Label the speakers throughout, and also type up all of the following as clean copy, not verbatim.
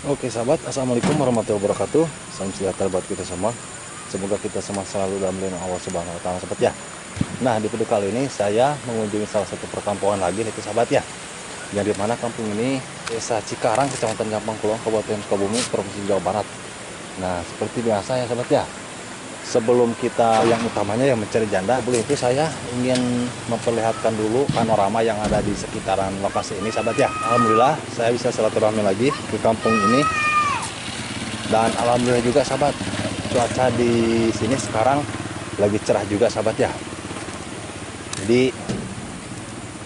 Speaker 1: Oke sahabat, assalamualaikum warahmatullahi wabarakatuh. Salam sejahtera buat kita semua. Semoga kita semua selalu dalam lindungan Allah Subhanahu Wa Taala, sahabat ya. Nah, di video kali ini saya mengunjungi salah satu perkampungan lagi, itu sahabat ya. Yang dimana kampung ini Desa Cikarang, Kecamatan Gampang Kulon, Kabupaten Sukabumi, Provinsi Jawa Barat. Nah, seperti biasa ya sahabat ya. Sebelum kita yang utamanya yang mencari janda, sebelum itu saya ingin memperlihatkan dulu panorama yang ada di sekitaran lokasi ini sahabat ya. Alhamdulillah saya bisa silaturahmi lagi ke kampung ini. Dan alhamdulillah juga sahabat, cuaca di sini sekarang lagi cerah juga sahabat ya. Jadi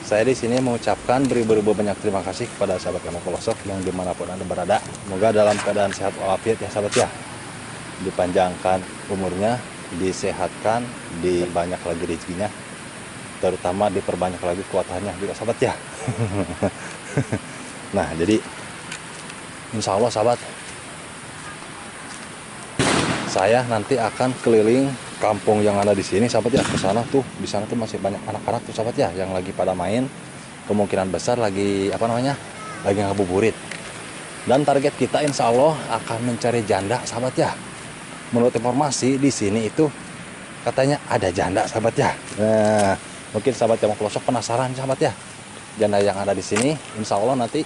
Speaker 1: saya di sini mengucapkan beribu-ribu banyak terima kasih kepada sahabat kamu pelosok yang dimanapun Anda berada. Semoga dalam keadaan sehat walafiat ya sahabat ya. Dipanjangkan umurnya, disehatkan, dibanyak lagi rezekinya, terutama diperbanyak lagi kekuatannya juga sahabat ya. Nah jadi insya Allah sahabat, saya nanti akan keliling kampung yang ada di sini sahabat ya. Ke sana tuh, di sana tuh masih banyak anak-anak tuh sahabat ya yang lagi pada main, kemungkinan besar lagi lagi ngabuburit. Dan target kita insya Allah akan mencari janda sahabat ya. Menurut informasi di sini itu katanya ada janda sahabat ya. Nah, mungkin sahabat yang mau pelosok penasaran sahabat ya, janda yang ada di sini. Insya Allah nanti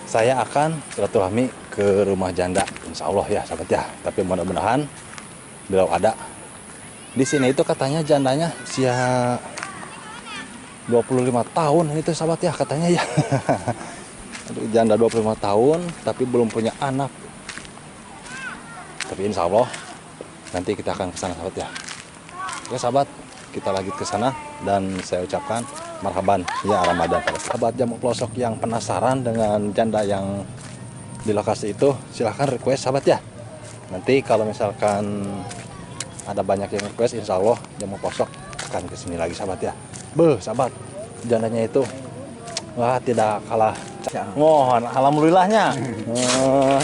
Speaker 1: saya akan silaturahmi ke rumah janda insya Allah ya sahabat ya. Tapi mudah-mudahan bila ada di sini itu katanya jandanya usia 25 tahun itu sahabat ya katanya ya. Janda 25 tahun tapi belum punya anak. Tapi insya Allah nanti kita akan ke sana sahabat ya. Oke sahabat, kita lanjut ke sana dan saya ucapkan marhaban ya Ramadan pada sahabat jamu pelosok yang penasaran dengan janda yang di lokasi itu, silahkan request sahabat ya. Nanti kalau misalkan ada banyak yang request, insya Allah jamu pelosok akan ke sini lagi sahabat ya. Sahabat, jandanya itu wah tidak kalah. Mohon alhamdulillahnya.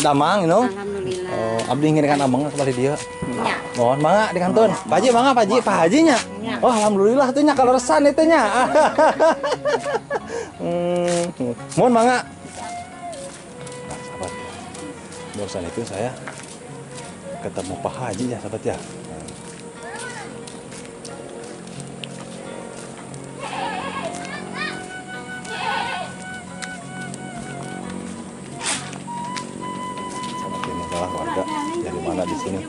Speaker 1: Damang you know?
Speaker 2: Alhamdulillah.
Speaker 1: Abdi ngiringan abang kembali dia.
Speaker 2: Ya.
Speaker 1: Mohon mangga di kantor. Pak Haji mangga Pak Hajinya. Oh alhamdulillah tuh nya kalau resan itu nya. Mohon mangga. Nah sahabat, barusan itu saya ketemu Pak Haji ya sahabat ya. Warga dari mana di sini?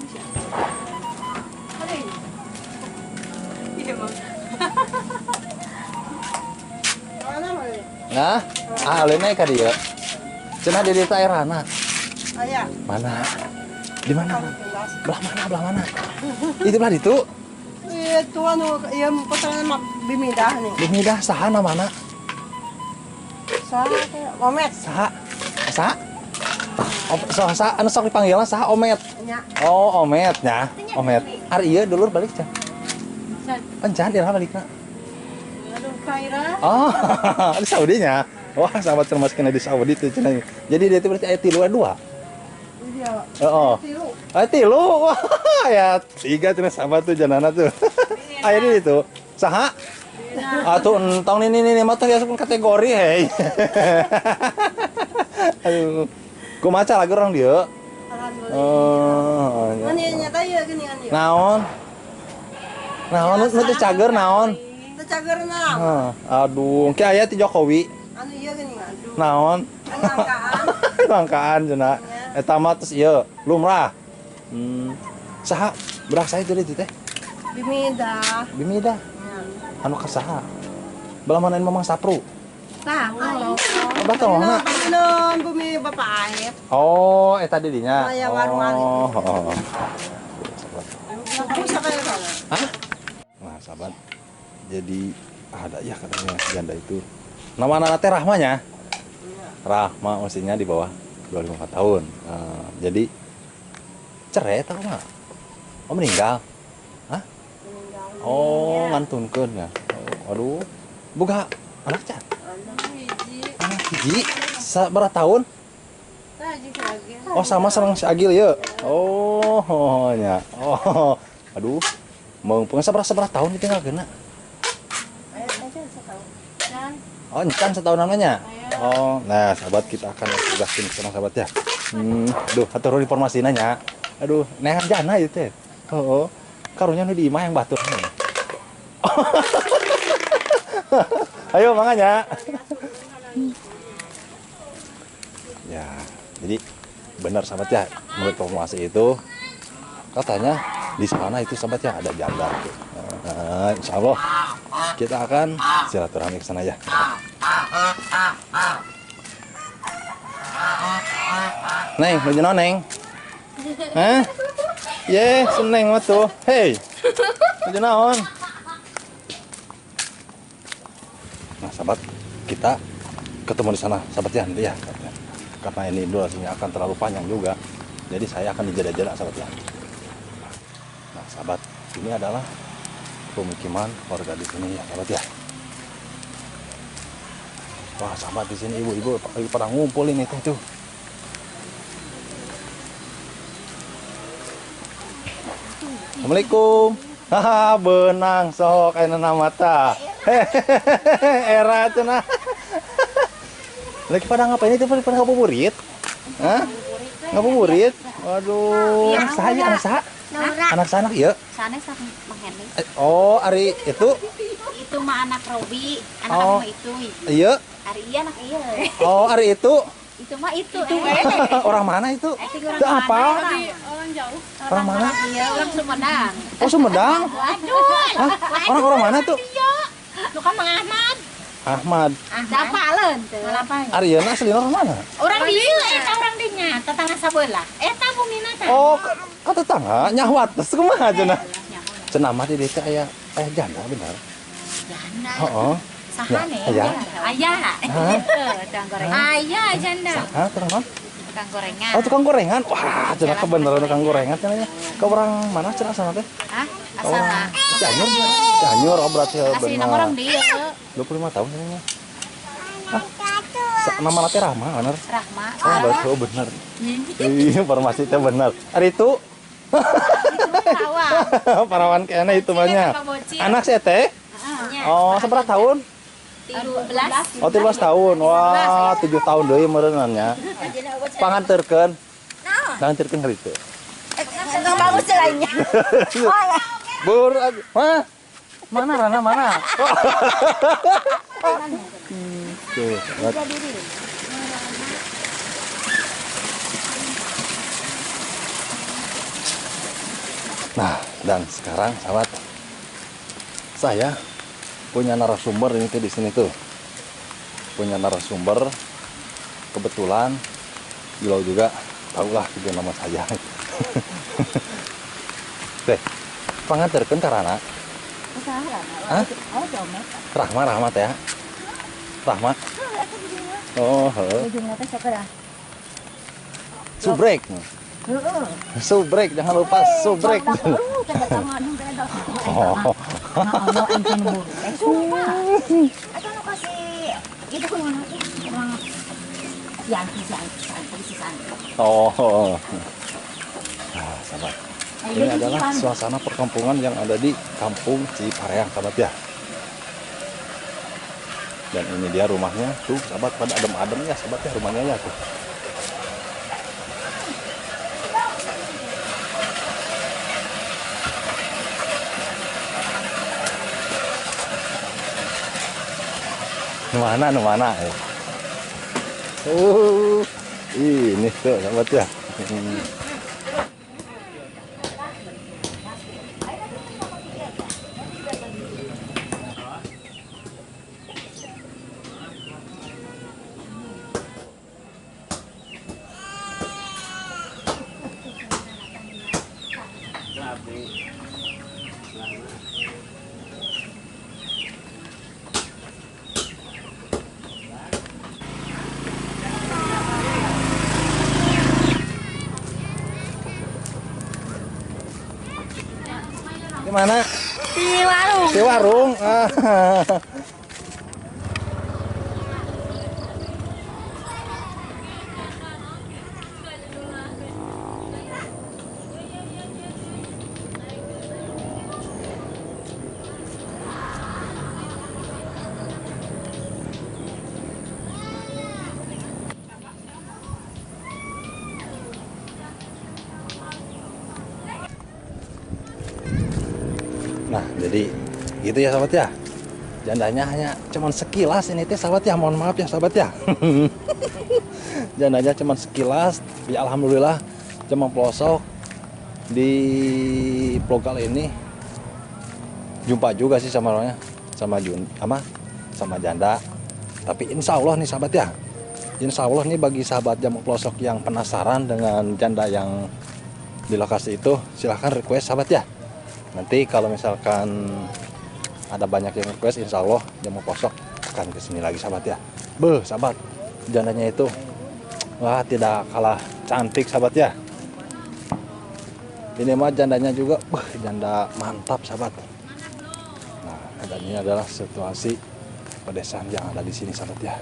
Speaker 1: Nah, alena ka dia. Cenah di desa Airana. Mana? Di mana? Belah mana? Itu belah itu.
Speaker 3: Itu yang pesanan bimidah nih.
Speaker 1: Bimidah saha namana?
Speaker 3: Omet.
Speaker 1: Saha? Anu sok dipanggilna saha Omet. Oh, Ometnya. Omet. Ari ieu dulur balik can. Encan dia balikna.
Speaker 3: Aduh, Kaira.
Speaker 1: Oh, di Saudinya. Wah, sahabat termas kena di Saudi tuh cenah. Jadi dia itu berarti ayat 2.
Speaker 3: Iya.
Speaker 1: Heeh. Ayat 3. Wah, ya 3 cenah sahabat tuh janana tuh. Aya di itu. Saha? Atuh entong ini mah teh asup kategori hei. Aduh. Kumaca lagi orang dia?
Speaker 3: Alhamdulillah.
Speaker 1: Oh.
Speaker 3: Aninya teh gini aninya.
Speaker 1: Naon? Naon nu teh cager naon?
Speaker 3: Teu cagerna.
Speaker 1: Aduh, ki aya ti Jokowi.
Speaker 3: Anu ieu geuning aduh.
Speaker 1: Naon?
Speaker 3: Angkaan.
Speaker 1: Langkaan cenah. Eta mah tos ieu lumrah. Saha? Berak saya tadi itu teh?
Speaker 3: Bimidah.
Speaker 1: Anu ka saha? Belah manain Mamang Sapru.
Speaker 3: Tahu.
Speaker 1: Abah tau mana?
Speaker 3: Panon bumi Bapak Aep.
Speaker 1: Oh, eta di dinya.
Speaker 3: Aya warung ali.
Speaker 1: Oh.
Speaker 3: Bisa kayak sana.
Speaker 1: Hah? Nah, sahabat. Jadi ada ya katanya janda itu. Nama teh Rahmanya. Rahma usianya di bawah 24 tahun. Jadi cerai tau nggak? Oh meninggal. Hah? Oh ngantunkeun ya. Aduh. Boga anak can. Anak hiji. Berapa tahun? Oh sama si Agil ya. Oh nya. Oh. Aduh. Mau pengen seberapa tahun ditinggalkeun na? Oh, encan setahun namanya. Oh, nah sahabat kita akan tugasin sekarang sahabat ya. Aduh, atur informasi nanya. Aduh, nehan jana itu teh. Oh, karunya nu di imah yang batur. Ayo makanya. Ya, jadi benar sahabat ya. Menurut informasi itu katanya di sana itu sahabat ya ada janda. Nah, insya Allah kita akan silaturahmi ke sana ya. Neng, nuju neng. Hah? Ye, seneng mah tuh. Hey. Nuju naon? Nah, sahabat, kita ketemu di sana, sahabat ya, nanti ya. Karena ini durasinya akan terlalu panjang juga. Jadi saya akan dijeda-jeda, sahabat ya. Nah, sahabat, ini adalah pemukiman warga di sini ya, sahabat ya. Wah, sahabat di sini ibu-ibu lagi pada ngumpul ini tuh. Assalamualaikum. Haha, benang sok ayeuna nama ta. Era cenah. Lagi pada ngapain itu? Pada ngabuburit? Hah? Ngabuburit? Waduh, anak saya. Anak saya anak iya.
Speaker 2: Sana sak Mang Henry.
Speaker 1: Oh, Ari itu?
Speaker 2: Itu mah anak Robi, anak kamu itu.
Speaker 1: Iya.
Speaker 2: Ari iya anak iya.
Speaker 1: Oh, Ari itu?
Speaker 2: Itu mah itu.
Speaker 1: Orang mana itu? Itu apa?
Speaker 2: Orang jauh.
Speaker 1: Orang mana?
Speaker 2: Iya, orang Sumedang.
Speaker 1: Oh, Sumedang.
Speaker 2: Waduh.
Speaker 1: Hah? Orang mana tuh?
Speaker 2: Lu kan Mang Ahmad.
Speaker 1: Ahmad.
Speaker 2: Dapaleun teu.
Speaker 1: Arieuna asli orang mana?
Speaker 2: Orang di dieu eta orang dinya, tetangga sabelah. Eta bumina teh.
Speaker 1: Oh, ka tetangga nyahwat. Terus kumaha cenah? Cenah mah di dieu teh aya janda bener.
Speaker 2: Janda.
Speaker 1: Heeh.
Speaker 2: Sahane?
Speaker 1: Aya.
Speaker 2: Aya.
Speaker 1: Hah?
Speaker 2: Tukang gorengan. Aya janda.
Speaker 1: Hah, tukang apa?
Speaker 2: Tukang gorengan.
Speaker 1: Oh, tukang gorengan. Wah, cenah kebeneran tukang gorengan cenahnya. Ke orang mana cenah sana teh?
Speaker 2: Hah? Asalna.
Speaker 1: Cianjur. Cianjur oh berarti
Speaker 2: Asli nama orang dia.
Speaker 1: 25 tahun cenahnya. Nama teh Rahma, bener?
Speaker 2: Rahma.
Speaker 1: Oh, berarti oh bener. Iya, informasi teh bener. Ari itu
Speaker 2: Perawan.
Speaker 1: parawan kena itu banyak. Anak saya teh? Oh, seberapa tahun?
Speaker 2: 13.
Speaker 1: Oh, 13 tahun. Wah, 7 tahun deui meureunannya. Panganterkeun. Panganterkeun hari itu.
Speaker 2: Nggak bagus lainnya.
Speaker 1: Bur, mah. Mana Rana mana? Tuh, lihat. Nah, dan sekarang sahabat, saya punya narasumber ini tuh di sini tuh. Punya narasumber, kebetulan beliau juga tahulah juga nama saya. Teh, panganterkeun ka Rana? Hah? Rahma teh ya? Rahma? Oh, heeh. Subrek. Subrek, jangan lupa subrek. Oh. Oh. Nah, sahabat. Ini adalah suasana perkampungan yang ada di Kampung Cipareang, sahabat ya. Dan ini dia rumahnya, tuh sahabat, pada adem-adem ya, sahabat ya, rumahnya ya tuh. Nu mana ya. Ini tuh sahabat ya. Di mana?
Speaker 2: Di warung.
Speaker 1: Di warung. Nah, jadi gitu ya sahabat ya. Jandanya hanya cuman sekilas ini teh sahabat ya. Mohon maaf ya sahabat ya. Jandanya cuman sekilas, ya alhamdulillah cuma pelosok di vlog kali ini jumpa juga sih sama orangnya, sama janda. Tapi insya Allah nih sahabat ya, insya Allah nih bagi sahabat jamu pelosok yang penasaran dengan janda yang di lokasi itu, silahkan request sahabat ya. Nanti kalau misalkan ada banyak yang request, insya Allah jamu pelosok akan kesini lagi sahabat ya. Sahabat, jandanya itu wah tidak kalah cantik sahabat ya. Ini mah jandanya juga, janda mantap sahabat. Nah, dan ini adalah situasi pedesaan yang ada di sini sahabat ya.